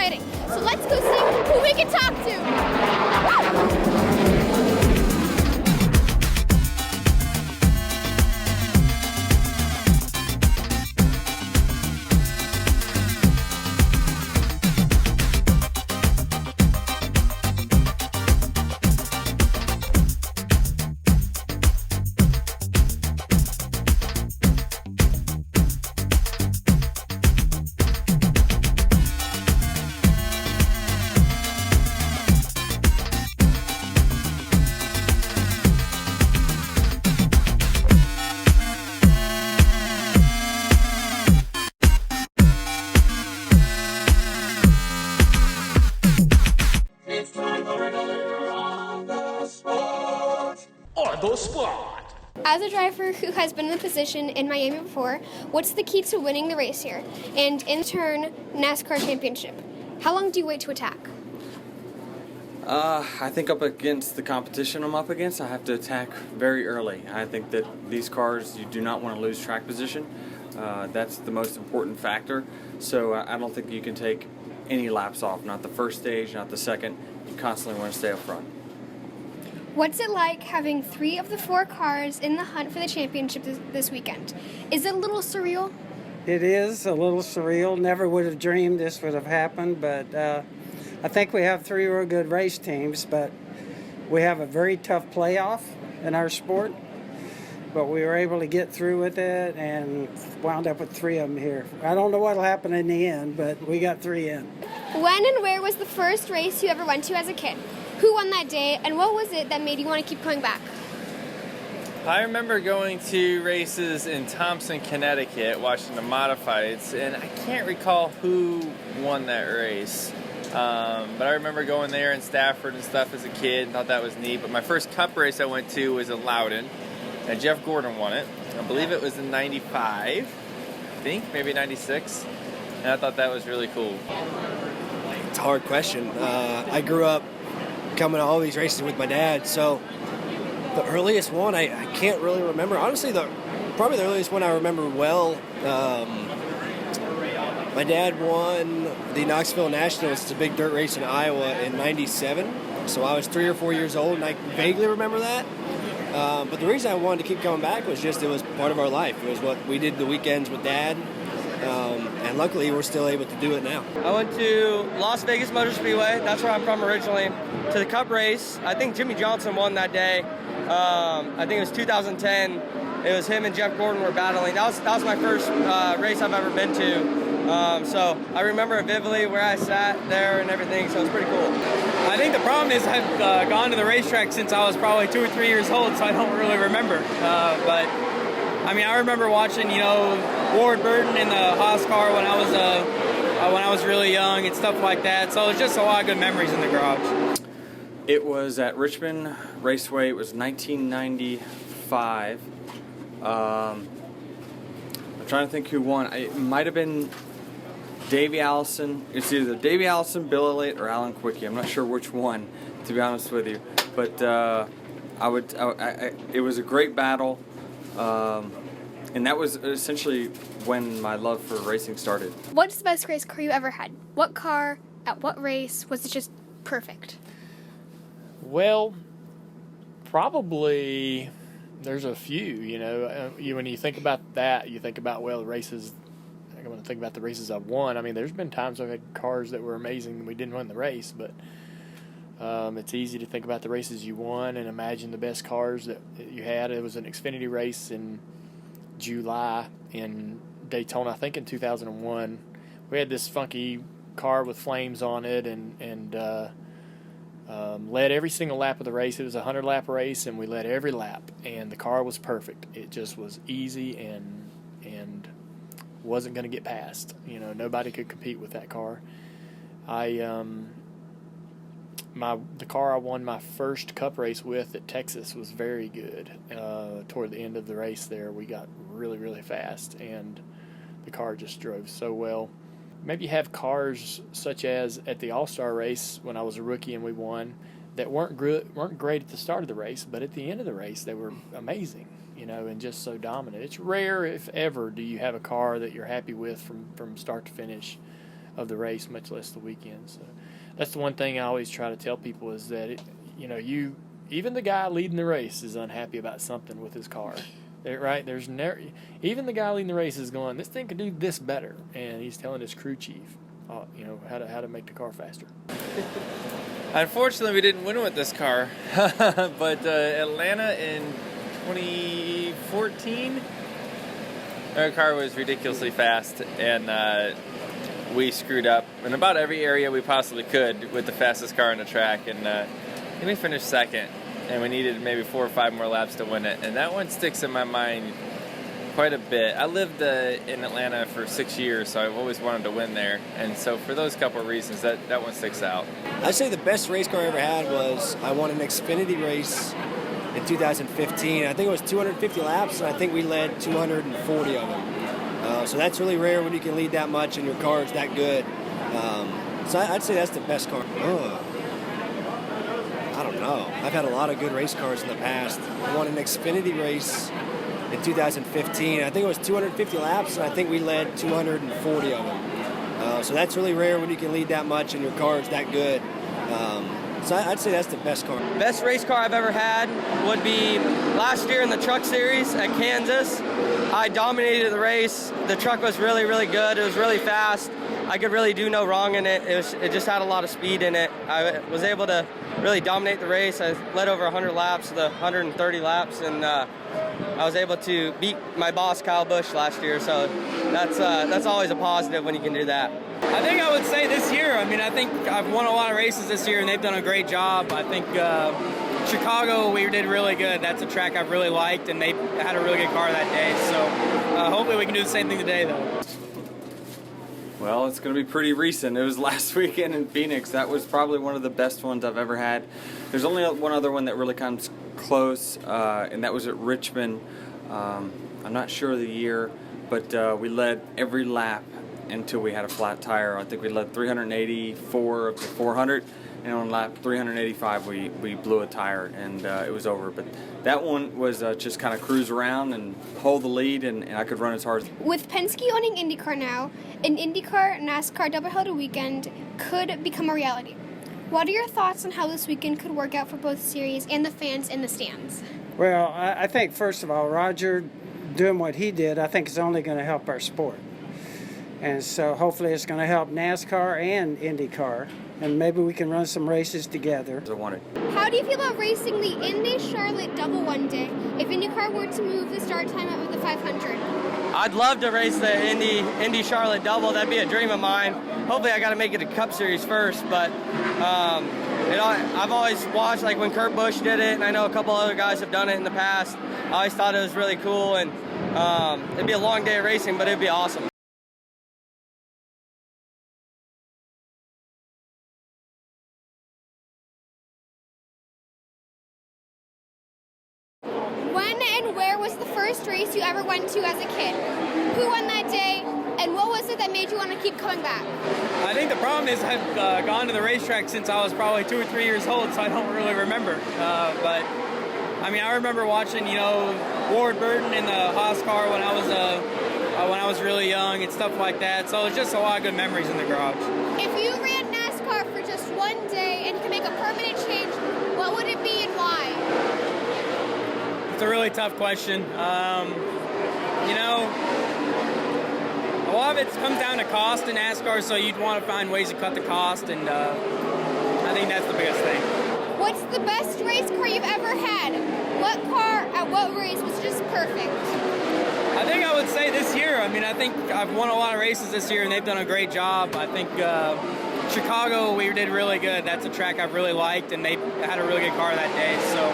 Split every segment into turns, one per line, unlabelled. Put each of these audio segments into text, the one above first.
exciting. So let's go see who we can talk to. Woo! As a driver who has been in the position in Miami before, what's the key to winning the race here? And in turn, NASCAR championship. How long do you wait to attack?
I think up against the competition I'm up against, I have to attack very early. I think that these cars, you do not want to lose track position. That's the most important factor. So I don't think you can take any laps off, not the first stage, not the second. You constantly want to stay up front.
What's it like having 3 of the 4 cars in the hunt for the championship this weekend? Is it a little surreal?
It is a little surreal. Never would have dreamed this would have happened, but I think we have 3 real good race teams, but we have a very tough playoff in our sport. But we were able to get through with it and wound up with 3 of them here. I don't know what will happen in the end, but we got 3 in.
When and where was the first race you ever went to as a kid? Who won that day, and what was it that made you want to keep coming back?
I remember going to races in Thompson, Connecticut, watching the modifieds, and I can't recall who won that race. But I remember going there in Stafford and stuff as a kid and thought that was neat. But my first cup race I went to was in Loudon, and Jeff Gordon won it. I believe it was in 95, I think, maybe 96, and I thought that was really cool.
It's a hard question. I grew up coming to all these races with my dad, so the earliest one I can't really remember. Honestly, probably the earliest one I remember well, my dad won the Knoxville Nationals. It's a big dirt race in Iowa in 97, so I was 3 or 4 years old, and I vaguely remember that. But the reason I wanted to keep coming back was just it was part of our life. It was what we did the weekends with Dad, and luckily we're still able to do it now.
I went to Las Vegas Motor Speedway. That's where I'm from originally. To the Cup race. I think Jimmy Johnson won that day. I think it was 2010. It was him and Jeff Gordon were battling. That was my first race I've ever been to. So I remember it vividly where I sat there and everything. So it's pretty cool.
I think the problem is I've gone to the racetrack since I was probably 2 or 3 years old, so I don't really remember. But I mean, I remember watching, Ward Burton in the Haas car when I was really young and stuff like that. So it's just a lot of good memories in the garage.
It was at Richmond Raceway. It was 1995. I'm trying to think who won. It might have been Davey Allison. It's either Davey Allison, Bill Elliott, or Alan Quickie. I'm not sure which one, to be honest with you. But it was a great battle. And that was essentially when my love for racing started.
What's the best race car you ever had? What car, at what race, was it just perfect?
Well, probably there's a few, when you think about that, you think about, the races, I'm going to think about the races I've won. I mean, there's been times I've had cars that were amazing and we didn't win the race, but it's easy to think about the races you won and imagine the best cars that you had. It was an Xfinity race in July in Daytona, I think in 2001. We had this funky car with flames on it and led every single lap of the race. It was a 100-lap race, and we led every lap, and the car was perfect. It just was easy and wasn't going to get past. Nobody could compete with that car. The car I won my first Cup race with at Texas was very good. Toward the end of the race there, we got really, really fast, and the car just drove so well. Maybe have cars such as at the All-Star race when I was a rookie and we won that weren't great at the start of the race, but at the end of the race they were amazing, and just so dominant. It's rare, if ever, do you have a car that you're happy with from start to finish. of the race, much less the weekend. So that's the one thing I always try to tell people is that even the guy leading the race is unhappy about something with his car. Right? There's never, even the guy leading the race is going, this thing could do this better, and he's telling his crew chief, how to make the car faster.
Unfortunately, we didn't win with this car, but Atlanta in 2014, our car was ridiculously fast, and we screwed up in about every area we possibly could with the fastest car on the track, and we finished second. And we needed maybe 4 or 5 more laps to win it. And that one sticks in my mind quite a bit. I lived in Atlanta for 6 years, so I've always wanted to win there. And so for those couple of reasons, that one sticks out.
I'd say the best race car I ever had was I won an Xfinity race in 2015. I think it was 250 laps, and I think we led 240 of them. So that's really rare when you can lead that much and your car is that good. So I'd say that's the best car. I don't know. I've had a lot of good race cars in the past. I won an Xfinity race in 2015. I think it was 250 laps, and I think we led 240 of them. So that's really rare when you can lead that much and your car is that good. So I'd say that's the best car.
Best race car I've ever had would be last year in the Truck Series at Kansas. I dominated the race. The truck was really, really good. It was really fast. I could really do no wrong in it. It just had a lot of speed in it. I was able to really dominate the race. I led over 100 laps, the 130 laps, and I was able to beat my boss Kyle Busch last year. So that's always a positive when you can do that.
I think I would say this year. I mean, I think I've won a lot of races this year, and they've done a great job. I think Chicago, we did really good. That's a track I've really liked, and they had a really good car that day. So hopefully we can do the same thing today, though.
Well, it's going to be pretty recent. It was last weekend in Phoenix. That was probably one of the best ones I've ever had. There's only one other one that really comes close, and that was at Richmond. I'm not sure of the year, but we led every lap until we had a flat tire. I think we led 384 of the 400, and on lap 385 we blew a tire, and it was over. But that one was just kind of cruise around and hold the lead, and I could run as hard.
With Penske owning IndyCar now, an IndyCar NASCAR doubleheader weekend could become a reality. What are your thoughts on how this weekend could work out for both series and the fans in the stands?
Well, I think, first of all, Roger doing what he did, I think is only going to help our sport. And so hopefully it's going to help NASCAR and IndyCar, and maybe we can run some races together.
I wanted.
How do you feel about racing the Indy-Charlotte double one day if IndyCar were to move the start time up with the 500?
I'd love to race the Indy-Charlotte double. That'd be a dream of mine. Hopefully I got to make it a Cup Series first, but I've always watched like when Kurt Busch did it, and I know a couple other guys have done it in the past. I always thought it was really cool, and it'd be a long day of racing, but it'd be awesome.
When and where was the first race you ever went to as a kid? Who won that day, and what was it that made you want to keep coming back?
I think the problem is I've gone to the racetrack since I was probably 2 or 3 years old, so I don't really remember. But I mean, I remember watching, Ward Burton in the Haas car when I was really young and stuff like that. So it's just a lot of good memories in the garage.
If you ran NASCAR for just one day and could make a permanent change, what would it be and why?
It's a really tough question. A lot of it comes down to cost in NASCAR, so you'd want to find ways to cut the cost, and I think that's the biggest thing.
What's the best race car you've ever had? What car at what race was just perfect?
I think I would say this year. I mean, I think I've won a lot of races this year, and they've done a great job. I think Chicago, we did really good. That's a track I've really liked, and they had a really good car that day. So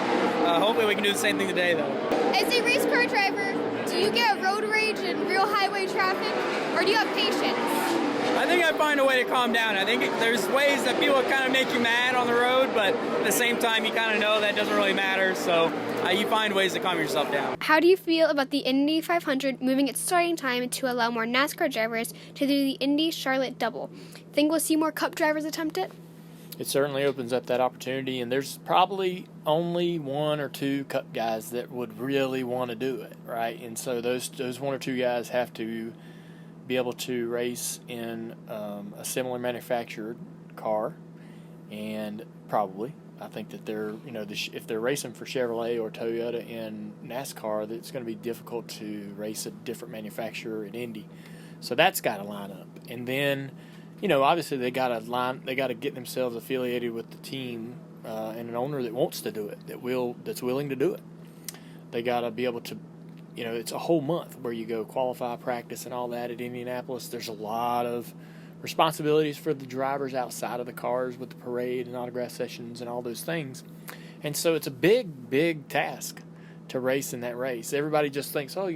hopefully we can do the same thing today, though.
As a race car driver, do you get road rage and real highway traffic, or do you have patience?
I think I find a way to calm down. I think there's ways that people kind of make you mad on the road, but at the same time, you kind of know that doesn't really matter. So you find ways to calm yourself down.
How do you feel about the Indy 500 moving its starting time to allow more NASCAR drivers to do the Indy-Charlotte double? Think we'll see more Cup drivers attempt it?
It certainly opens up that opportunity, and there's probably only 1 or 2 Cup guys that would really want to do it, right? And so those 1 or 2 guys have to be able to race in a similar manufactured car, and probably I think that they're if they're racing for Chevrolet or Toyota in NASCAR, that it's going to be difficult to race a different manufacturer in Indy. So that's got to line up, and then obviously they got to get themselves affiliated with the team and an owner that wants to do it, that's willing to do it. They got to be able to. It's a whole month where you go qualify, practice, and all that at Indianapolis. There's a lot of responsibilities for the drivers outside of the cars with the parade and autograph sessions and all those things. And so it's a big, big task to race in that race. Everybody just thinks, I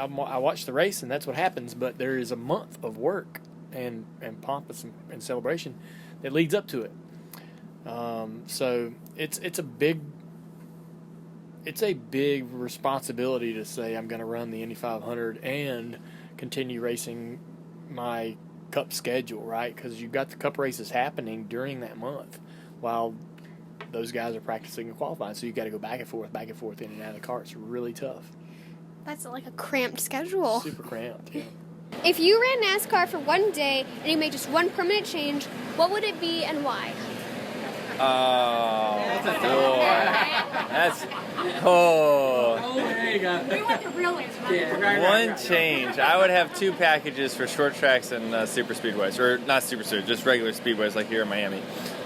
watch the race and that's what happens. But there is a month of work and pomp and celebration that leads up to it. So it's a big responsibility to say I'm going to run the Indy 500 and continue racing my Cup schedule, right? Because you've got the Cup races happening during that month while those guys are practicing and qualifying. So you've got to go back and forth in and out of the car. It's really tough.
That's like a cramped schedule.
Super cramped, yeah.
If you ran NASCAR for one day and you made just one permanent change, what would it be and why?
There you go.
We want the real answer.
One change. I would have 2 packages for short tracks and super speedways, or not super speedways, just regular speedways like here in Miami.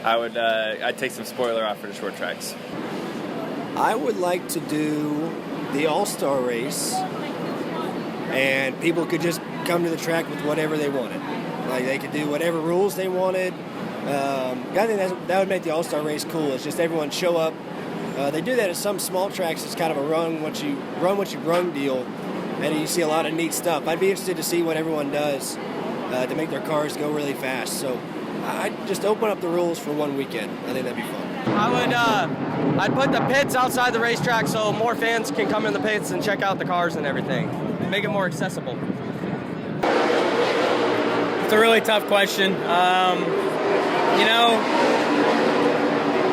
I'd take some spoiler off for the short tracks.
I would like to do the All-Star race, and people could just come to the track with whatever they wanted. Like they could do whatever rules they wanted. I think that would make the All-Star race cool. It's just everyone show up. They do that at some small tracks. It's kind of a run what you run deal, and you see a lot of neat stuff. I'd be interested to see what everyone does to make their cars go really fast. So I'd just open up the rules for one weekend. I think that'd be fun.
I'd put the pits outside the racetrack so more fans can come in the pits and check out the cars and everything. Make it more accessible.
It's a really tough question.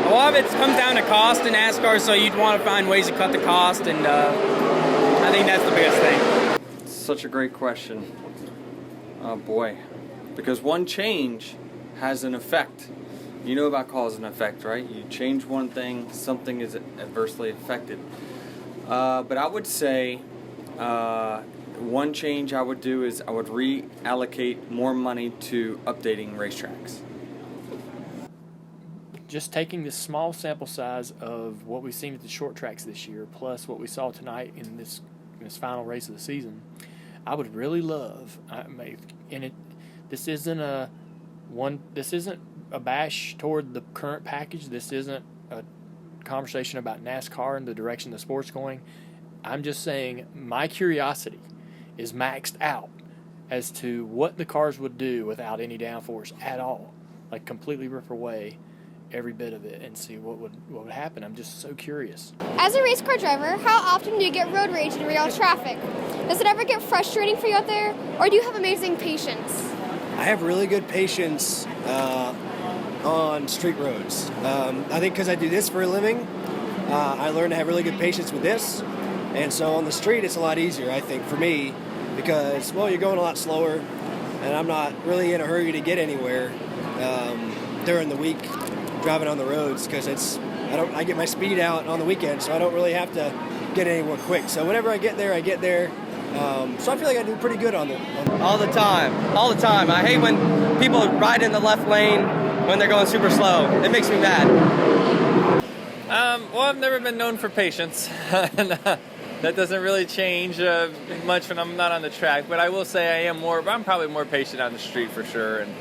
A lot of it comes down to cost in NASCAR, so you'd want to find ways to cut the cost, and I think that's the biggest thing.
Such a great question. Oh boy. Because one change has an effect. You know about cause and effect, right? You change one thing, something is adversely affected. But I would say one change I would do is I would reallocate more money to updating racetracks.
Just taking this small sample size of what we've seen at the short tracks this year, plus what we saw tonight in this final race of the season, I would really love. This isn't a bash toward the current package. This isn't a conversation about NASCAR and the direction the sport's going. I'm just saying my curiosity is maxed out as to what the cars would do without any downforce at all, like completely rip away every bit of it and see what would happen. I'm just so curious.
As a race car driver, how often do you get road rage in real traffic? Does it ever get frustrating for you out there, or do you have amazing patience?
I have really good patience on street roads. I think because I do this for a living, I learned to have really good patience with this. And so on the street, it's a lot easier, I think, for me, because, you're going a lot slower, and I'm not really in a hurry to get anywhere during the week driving on the roads, because I get my speed out on the weekend, so I don't really have to get anywhere quick. So whenever I get there, I get there. So I feel like I do pretty good on it.
All the time. I hate when people ride in the left lane when they're going super slow. It makes me mad.
I've never been known for patience. That doesn't really change much when I'm not on the track. But I will say I'm probably more patient on the street for sure. And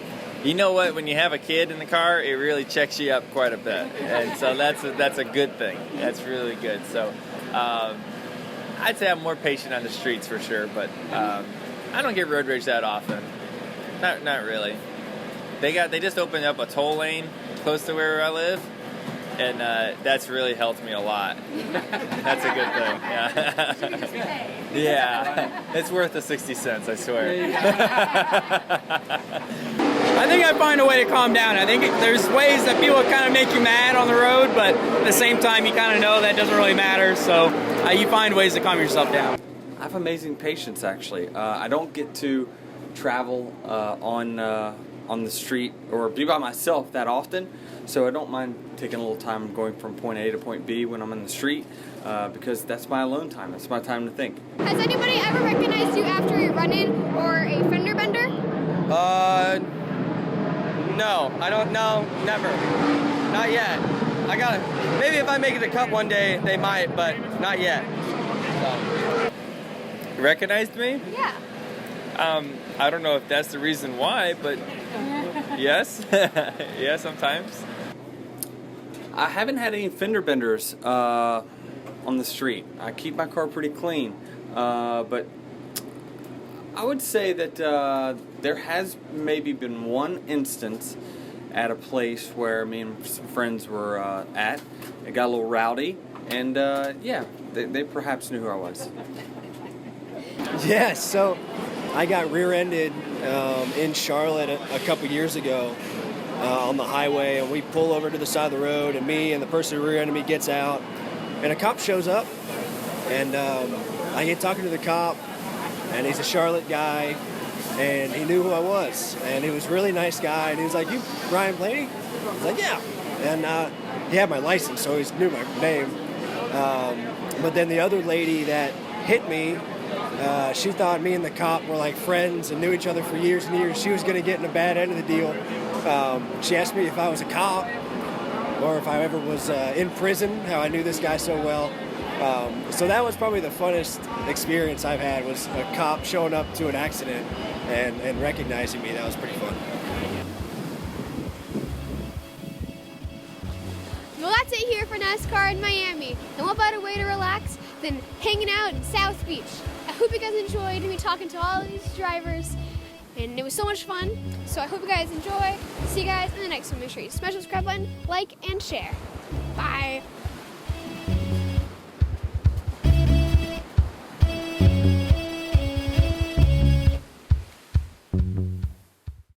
you know what? When you have a kid in the car, it really checks you up quite a bit. And so that's a good thing. That's really good. So I'd say I'm more patient on the streets for sure. But I don't get road rage that often. Not really. They just opened up a toll lane close to where I live. And that's really helped me a lot. That's a good thing. Yeah. Yeah. It's worth the 60 cents, I swear.
I think I find a way to calm down. I think there's ways that people kind of make you mad on the road, but at the same time, you kind of know that doesn't really matter. So you find ways to calm yourself down.
I have amazing patience, actually. I don't get to travel on the street or be by myself that often, so I don't mind taking a little time going from point A to point B when I'm in the street, because that's my alone time. That's my time to think.
Has anybody ever recognized you after a run-in or a fender bender?
No, I don't know, never. Not yet. Maybe if I make it to Cup one day, they might, but not yet. So.
You recognized me?
Yeah.
I don't know if that's the reason why, but yes. Yeah, sometimes.
I haven't had any fender benders on the street. I keep my car pretty clean, but I would say that there has maybe been one instance at a place where me and some friends were at. It got a little rowdy, and yeah, they perhaps knew who I was.
Yeah, so I got rear-ended in Charlotte a couple years ago on the highway, and we pull over to the side of the road, and me and the person who rear-ended me gets out, and a cop shows up, and I get talking to the cop, and he's a Charlotte guy, and he knew who I was, and he was a really nice guy, and he was like, "You Brian Blaney?" I was like, "Yeah," and he had my license, so he knew my name, but then the other lady that hit me, she thought me and the cop were like friends and knew each other for years and years. She was going to get in a bad end of the deal. She asked me if I was a cop or if I ever was in prison, how I knew this guy so well. So that was probably the funnest experience I've had, was a cop showing up to an accident and recognizing me. That was pretty fun.
Well, that's it here for NASCAR in Miami. And what better way to relax than hanging out in South Beach? I hope you guys enjoyed me talking to all these drivers, and it was so much fun. So I hope you guys enjoy. See you guys in the next one. Make sure you smash the subscribe button, like, and share. Bye.